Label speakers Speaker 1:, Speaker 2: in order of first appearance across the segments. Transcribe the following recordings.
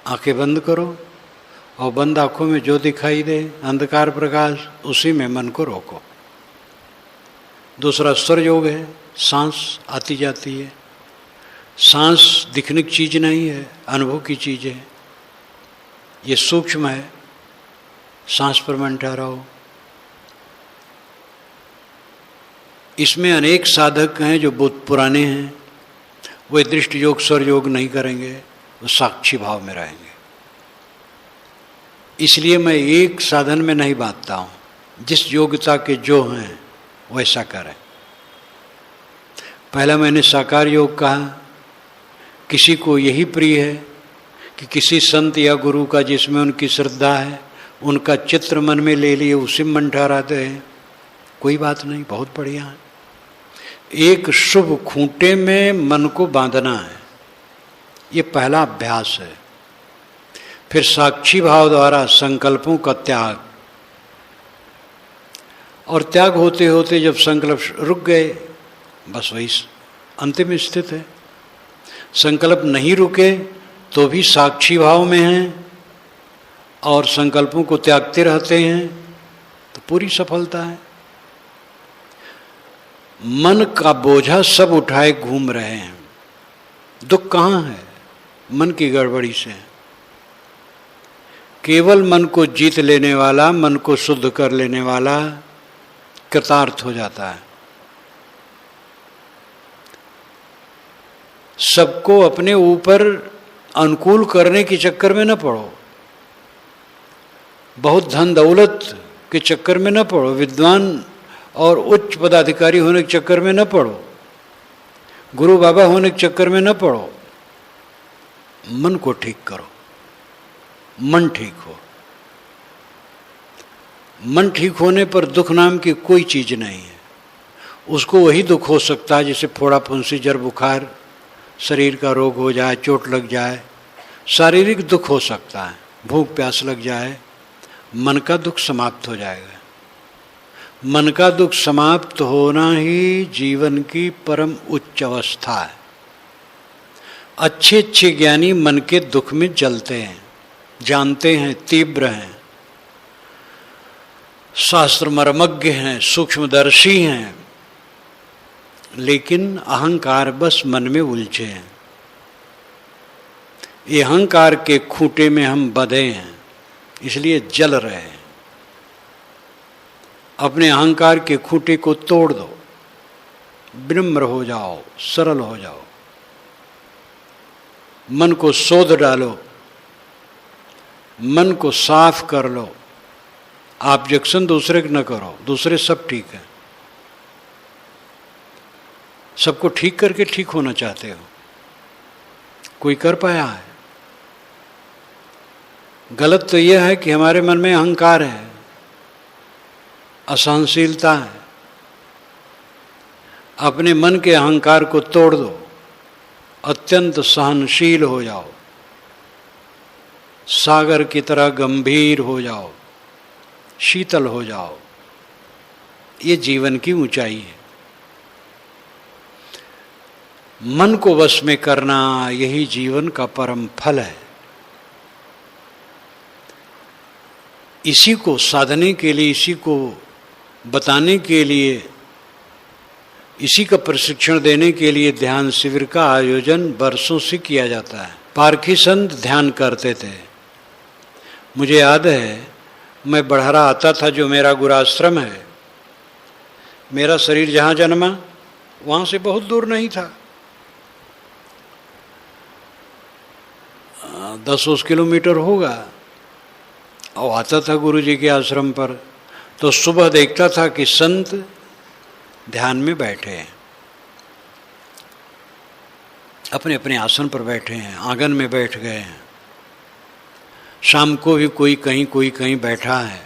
Speaker 1: आंखें बंद करो और बंद आंखों में जो दिखाई दे अंधकार प्रकाश, उसी में मन को रोको। दूसरा स्वर योग है, सांस आती जाती है। सांस दिखने की चीज नहीं है, अनुभव की चीज है। ये सूक्ष्म है। सांस पर मन ठहराओ। इसमें अनेक साधक हैं जो बहुत पुराने हैं, वे दृष्टि योग स्वर योग नहीं करेंगे, वो साक्षी भाव में रहेंगे। इसलिए मैं एक साधन में नहीं बांधता हूँ। जिस योग्यता के जो हैं वैसा करें। पहला मैंने साकार योग कहा। किसी को यही प्रिय है कि किसी संत या गुरु का जिसमें उनकी श्रद्धा है, उनका चित्र मन में ले लिए, उसी में मन ठहराते हैं, कोई बात नहीं, बहुत बढ़िया है। एक शुभ खूंटे में मन को बांधना है, ये पहला अभ्यास है। फिर साक्षी भाव द्वारा संकल्पों का त्याग, और त्याग होते होते जब संकल्प रुक गए, बस वही अंतिम स्थित है। संकल्प नहीं रुके तो भी साक्षी भाव में हैं और संकल्पों को त्यागते रहते हैं, तो पूरी सफलता है। मन का बोझा सब उठाए घूम रहे हैं। दुख कहाँ है? मन की गड़बड़ी से। केवल मन को जीत लेने वाला, मन को शुद्ध कर लेने वाला कृतार्थ हो जाता है। सबको अपने ऊपर अनुकूल करने के चक्कर में न पड़ो, बहुत धन दौलत के चक्कर में न पड़ो, विद्वान और उच्च पदाधिकारी होने के चक्कर में न पड़ो, गुरु बाबा होने के चक्कर में न पड़ो। मन को ठीक करो। मन ठीक हो। मन ठीक होने पर दुख नाम की कोई चीज नहीं है। उसको वही दुख हो सकता है जैसे फोड़ा फुंसी, जर बुखार, शरीर का रोग हो जाए, चोट लग जाए, शारीरिक दुख हो सकता है, भूख प्यास लग जाए। मन का दुख समाप्त हो जाएगा। मन का दुख समाप्त होना ही जीवन की परम उच्च अवस्था है। अच्छे अच्छे ज्ञानी मन के दुख में जलते हैं, जानते हैं, तीव्र हैं, शास्त्र मर्मज्ञ हैं, सूक्ष्मदर्शी हैं, लेकिन अहंकार बस मन में उलझे हैं। ये अहंकार के खूंटे में हम बंधे हैं, इसलिए जल रहे हैं। अपने अहंकार के खूंटे को तोड़ दो, विनम्र हो जाओ, सरल हो जाओ, मन को शोध डालो, मन को साफ कर लो। ऑब्जेक्शन दूसरे को न करो, दूसरे सब ठीक है। सबको ठीक करके ठीक होना चाहते हो, कोई कर पाया है? गलत तो यह है कि हमारे मन में अहंकार है, असहनशीलता है। अपने मन के अहंकार को तोड़ दो, अत्यंत सहनशील हो जाओ, सागर की तरह गंभीर हो जाओ, शीतल हो जाओ। ये जीवन की ऊंचाई है। मन को वश में करना यही जीवन का परम फल है। इसी को साधने के लिए, इसी को बताने के लिए, इसी का प्रशिक्षण देने के लिए ध्यान शिविर का आयोजन वर्षों से किया जाता है। पारखी संत ध्यान करते थे। मुझे याद है, मैं बढ़हरा आता था, जो मेरा गुराश्रम है। मेरा शरीर जहाँ जन्मा वहाँ से बहुत दूर नहीं था, 10 किलोमीटर होगा। और आता था गुरु जी के आश्रम पर, तो सुबह देखता था कि संत ध्यान में बैठे हैं, अपने अपने आसन पर बैठे हैं, आंगन में बैठ गए हैं। शाम को भी कोई कहीं बैठा है।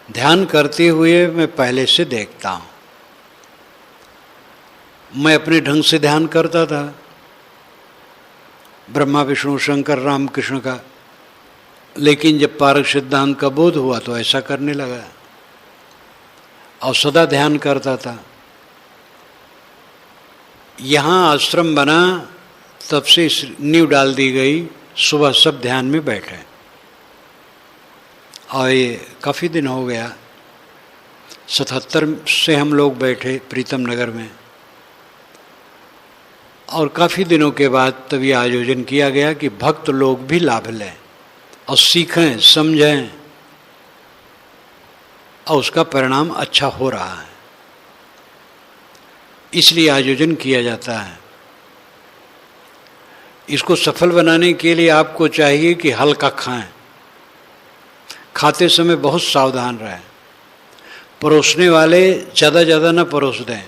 Speaker 1: ध्यान करते हुए मैं पहले से देखता हूँ। मैं अपने ढंग से ध्यान करता था, ब्रह्मा विष्णु शंकर राम कृष्ण का, लेकिन जब पारक सिद्धांत का बोध हुआ तो ऐसा करने लगा और सदा ध्यान करता था। यहाँ आश्रम बना, तब से नींव डाल दी गई सुबह सब ध्यान में बैठे। और ये काफ़ी दिन हो गया, 77 से हम लोग बैठे प्रीतम नगर में, और काफ़ी दिनों के बाद तभी आयोजन किया गया कि भक्त लोग भी लाभ लें और सीखें, समझें, और उसका परिणाम अच्छा हो रहा है, इसलिए आयोजन किया जाता है। इसको सफल बनाने के लिए आपको चाहिए कि हल्का खाएं, खाते समय बहुत सावधान रहें, परोसने वाले ज़्यादा न परोस दें,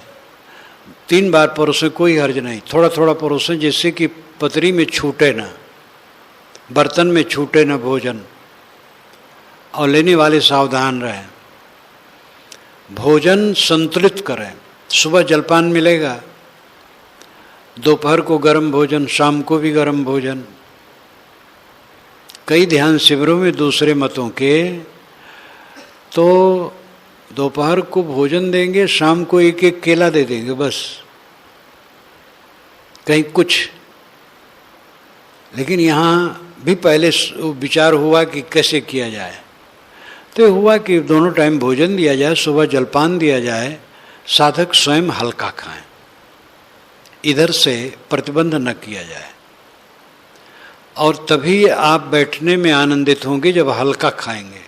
Speaker 1: 3 बार परोसें कोई हर्ज नहीं, थोड़ा थोड़ा परोसें जिससे कि पतरी में छूटे ना, बर्तन में छूटे ना भोजन, और लेने वाले सावधान रहें। भोजन संतुलित करें, सुबह जलपान मिलेगा, दोपहर को गर्म भोजन, शाम को भी गर्म भोजन। कई ध्यान शिविरों में दूसरे मतों के तो दोपहर को भोजन देंगे, शाम को एक एक केला दे देंगे बस, कहीं कुछ। लेकिन यहाँ भी पहले विचार हुआ कि कैसे किया जाए, तो हुआ कि दोनों टाइम भोजन दिया जाए, सुबह जलपान दिया जाए, साधक स्वयं हल्का खाएं, इधर से प्रतिबंध न किया जाए। और तभी आप बैठने में आनंदित होंगे जब हल्का खाएंगे।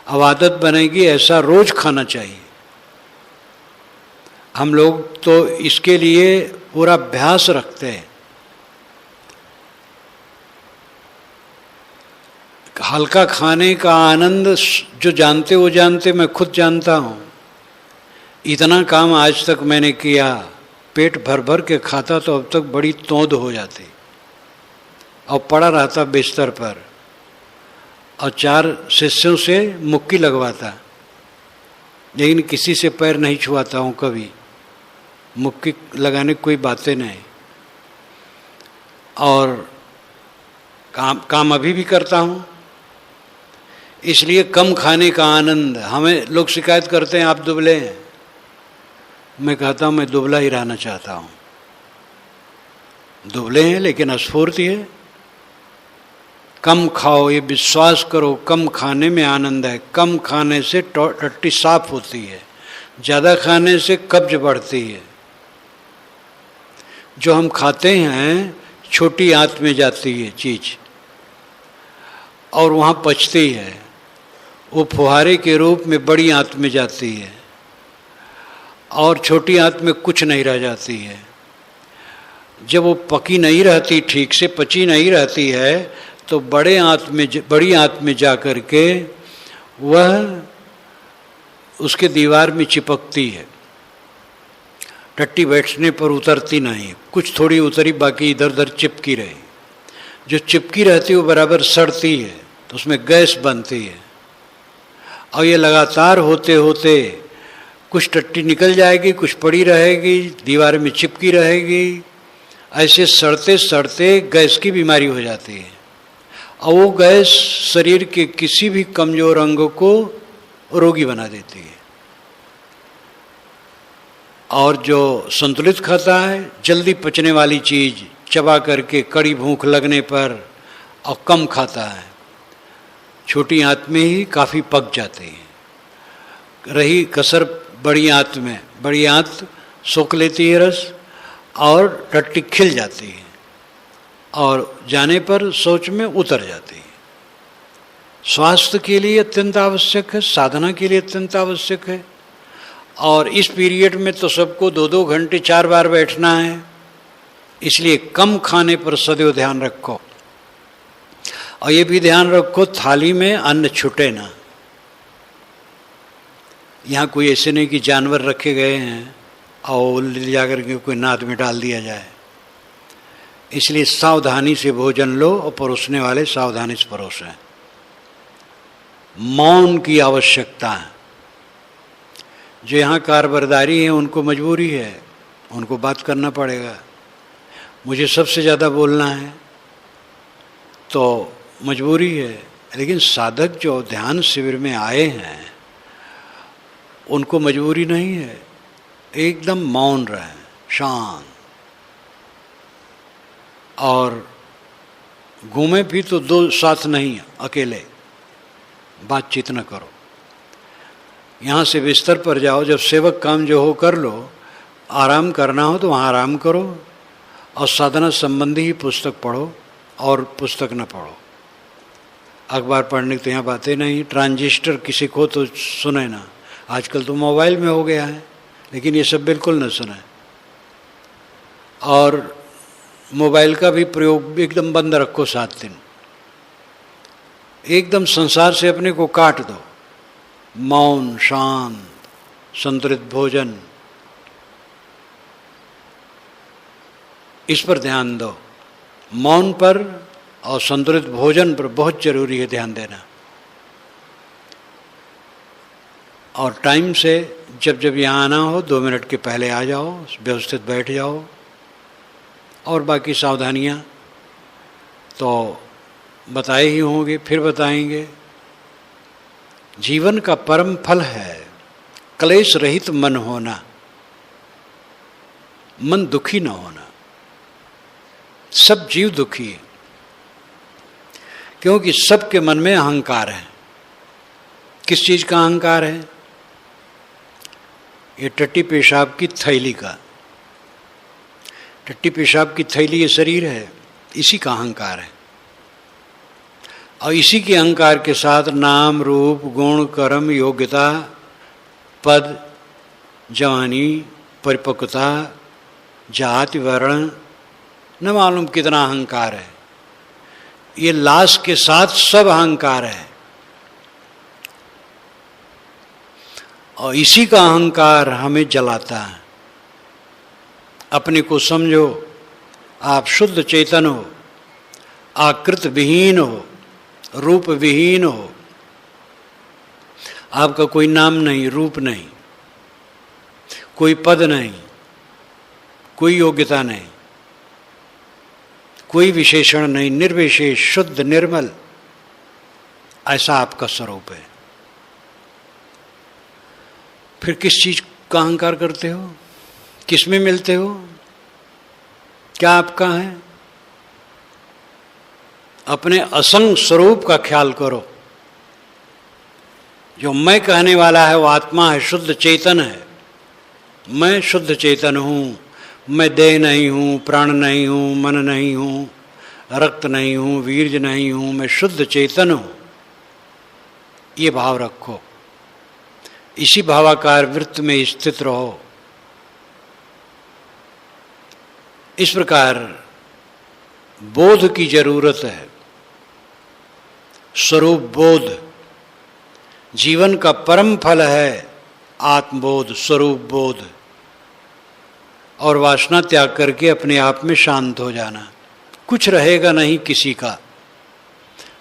Speaker 1: अब आदत बनेगी, ऐसा रोज खाना चाहिए। हम लोग तो इसके लिए पूरा अभ्यास रखते हैं। हल्का खाने का आनंद जो जानते वो जानते, मैं खुद जानता हूँ। इतना काम आज तक मैंने किया, पेट भर भर के खाता तो अब तक बड़ी तोंद हो जाती, और पड़ा रहता बिस्तर पर, और 4 शिष्यों से मुक्की लगवाता, लेकिन किसी से पैर नहीं छुआता हूँ कभी, मुक्की लगाने कोई बातें नहीं। और काम अभी भी करता हूँ, इसलिए कम खाने का आनंद। हमें लोग शिकायत करते हैं आप दुबले हैं, मैं कहता हूँ मैं दुबला ही रहना चाहता हूँ। दुबले हैं लेकिन स्फूर्ति है। कम खाओ, ये विश्वास करो, कम खाने में आनंद है। कम खाने से टट्टी साफ होती है, ज़्यादा खाने से कब्ज बढ़ती है। जो हम खाते हैं छोटी आंत में जाती है चीज़, और वहाँ पचती है, वो फुहारे के रूप में बड़ी आंत में जाती है, और छोटी आंत में कुछ नहीं रह जाती है। जब वो पकी नहीं रहती, ठीक से पची नहीं रहती है, तो बड़ी आंत में जा कर के वह उसके दीवार में चिपकती है। टट्टी बैठने पर उतरती नहीं, कुछ थोड़ी उतरी, बाकी इधर उधर चिपकी रही। जो चिपकी रहती है वो बराबर सड़ती है, तो उसमें गैस बनती है, और ये लगातार होते होते कुछ टट्टी निकल जाएगी, कुछ पड़ी रहेगी, दीवार में चिपकी रहेगी। ऐसे सड़ते सड़ते गैस की बीमारी हो जाती है, और वो गैस शरीर के किसी भी कमजोर अंग को रोगी बना देती है। और जो संतुलित खाता है, जल्दी पचने वाली चीज़ चबा करके, कड़ी भूख लगने पर, और कम खाता है, छोटी आंत में ही काफ़ी पक जाती है। रही कसर बड़ी आंत में, बड़ी आंत सोख लेती है रस, और टट्टी खिल जाती है, और जाने पर सोच में उतर जाती है। स्वास्थ्य के लिए अत्यंत आवश्यक है, साधना के लिए अत्यंत आवश्यक है। और इस पीरियड में तो सबको 2-2 घंटे 4 बार बैठना है, इसलिए कम खाने पर सदैव ध्यान रखो। और ये भी ध्यान रखो थाली में अन्न छूटे ना। यहाँ कोई ऐसे नहीं कि जानवर रखे गए हैं और ले जाकर के कोई नाद में डाल दिया जाए। इसलिए सावधानी से भोजन लो, और परोसने वाले सावधानी से परोसें। मौन की आवश्यकता है। जो यहाँ कारबरदारी है उनको मजबूरी है, उनको बात करना पड़ेगा। मुझे सबसे ज़्यादा बोलना है तो मजबूरी है, लेकिन साधक जो ध्यान शिविर में आए हैं उनको मजबूरी नहीं है, एकदम मौन रहें, शांत। और घूमे भी तो दो साथ नहीं, अकेले बातचीत न करो। यहाँ से बिस्तर पर जाओ, जब सेवक काम जो हो कर लो, आराम करना हो तो वहाँ आराम करो, और साधना संबंधी ही पुस्तक पढ़ो और पुस्तक न पढ़ो। अखबार पढ़ने की तो यहाँ बातें नहीं। ट्रांजिस्टर किसी को तो सुने ना, आजकल तो मोबाइल में हो गया है, लेकिन ये सब बिल्कुल न सुने। और मोबाइल का भी प्रयोग एकदम बंद रखो 7 दिन। एकदम संसार से अपने को काट दो। मौन, शांत, संतुलित भोजन, इस पर ध्यान दो। मौन पर और संतुलित भोजन पर बहुत जरूरी है ध्यान देना। और टाइम से जब जब यहाँ आना हो 2 मिनट के पहले आ जाओ, व्यवस्थित बैठ जाओ। और बाकी सावधानियाँ तो बताए ही होंगे, फिर बताएंगे। जीवन का परम फल है क्लेश रहित मन होना, मन दुखी न होना। सब जीव दुखी है क्योंकि सबके मन में अहंकार है। किस चीज का अहंकार है? ये टट्टी पेशाब की थैली का। टट्टी पेशाब की थैली ये शरीर है, इसी का अहंकार है। और इसी के अहंकार के साथ नाम, रूप, गुण, कर्म, योग्यता, पद, जवानी, परिपक्वता, जाति, वर्ण, न मालूम कितना अहंकार है। ये लाश के साथ सब अहंकार है। और इसी का अहंकार हमें जलाता है। अपने को समझो आप शुद्ध चेतन हो, आकृत विहीन हो, रूप विहीन हो। आपका कोई नाम नहीं, रूप नहीं, कोई पद नहीं, कोई योग्यता नहीं, कोई विशेषण नहीं, निर्विशेष, शुद्ध, निर्मल, ऐसा आपका स्वरूप है। फिर किस चीज का अहंकार करते हो? किस में मिलते हो? क्या आपका है? अपने असंग स्वरूप का ख्याल करो। जो मैं कहने वाला है वो आत्मा है, शुद्ध चेतन है। मैं शुद्ध चेतन हूँ। मैं देह नहीं हूँ, प्राण नहीं हूँ, मन नहीं हूँ, रक्त नहीं हूँ, वीर्ज नहीं हूँ, मैं शुद्ध चेतन हूँ। ये भाव रखो। इसी भावाकार वृत्त में स्थित रहो। इस प्रकार बोध की जरूरत है। स्वरूप बोध जीवन का परम फल है। आत्मबोध, स्वरूप बोध, और वासना त्याग करके अपने आप में शांत हो जाना। कुछ रहेगा नहीं किसी का।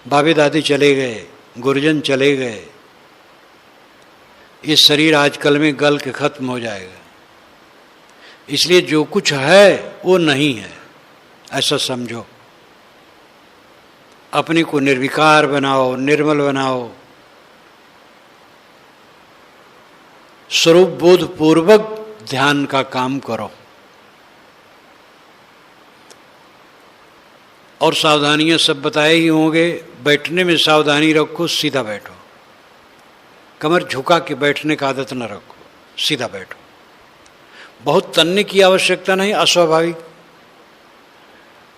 Speaker 1: बाबे दादी चले गए, गुरुजन चले गए, ये शरीर आजकल में गल के खत्म हो जाएगा। इसलिए जो कुछ है वो नहीं है, ऐसा समझो। अपने को निर्विकार बनाओ, निर्मल बनाओ। स्वरूप बोध पूर्वक ध्यान का काम करो। और सावधानियां सब बताए ही होंगे। बैठने में सावधानी रखो, सीधा बैठो। कमर झुका के बैठने का आदत न रखो, सीधा बैठो। बहुत तनने की आवश्यकता नहीं, अस्वाभाविक,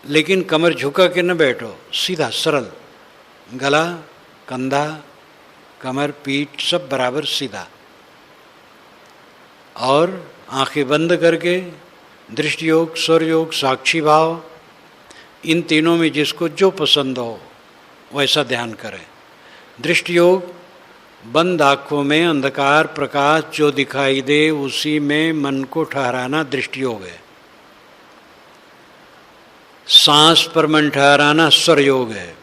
Speaker 1: लेकिन कमर झुका के न बैठो, सीधा सरल। गला, कंधा, कमर, पीठ सब बराबर सीधा। और आंखें बंद करके दृष्टि योग, स्वर योग, साक्षी भाव, इन तीनों में जिसको जो पसंद हो वैसा ध्यान करें। दृष्टि योग, बंद आँखों में अंधकार प्रकाश जो दिखाई दे उसी में मन को ठहराना दृष्टि योग है। सांस पर मन ठहराना स्वर योग है।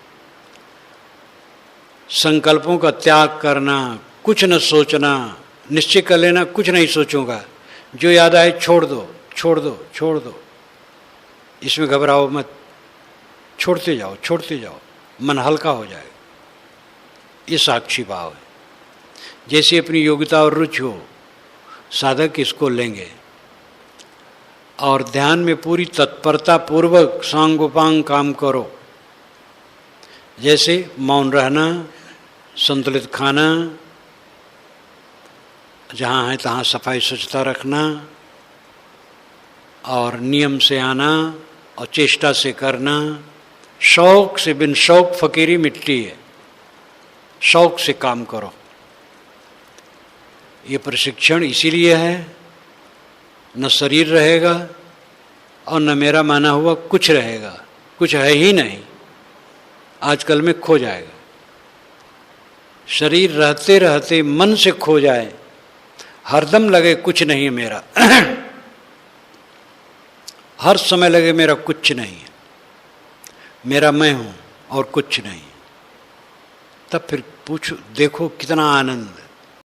Speaker 1: संकल्पों का त्याग करना, कुछ न सोचना, निश्चय कर लेना कुछ नहीं सोचूंगा, जो याद आए छोड़ दो, छोड़ दो, छोड़ दो। इसमें घबराओ मत, छोड़ते जाओ, छोड़ते जाओ, मन हल्का हो जाएगा। ये साक्षी भाव है। जैसे अपनी योग्यता और रुचि हो, साधक इसको लेंगे और ध्यान में पूरी तत्परता पूर्वक सांगोपांग काम करो। जैसे मौन रहना, संतुलित खाना, जहाँ है तहाँ सफाई स्वच्छता रखना, और नियम से आना और चेष्टा से करना। शौक से, बिन शौक फकीरी मिट्टी है, शौक से काम करो। ये प्रशिक्षण इसीलिए है, न शरीर रहेगा और न मेरा माना हुआ कुछ रहेगा, कुछ है ही नहीं, आजकल में खो जाएगा। शरीर रहते रहते मन से खो जाए, हरदम लगे कुछ नहीं है मेरा हर समय लगे मेरा कुछ नहीं है, मेरा मैं हूँ और कुछ नहीं, तब फिर पूछो, देखो कितना आनंद है।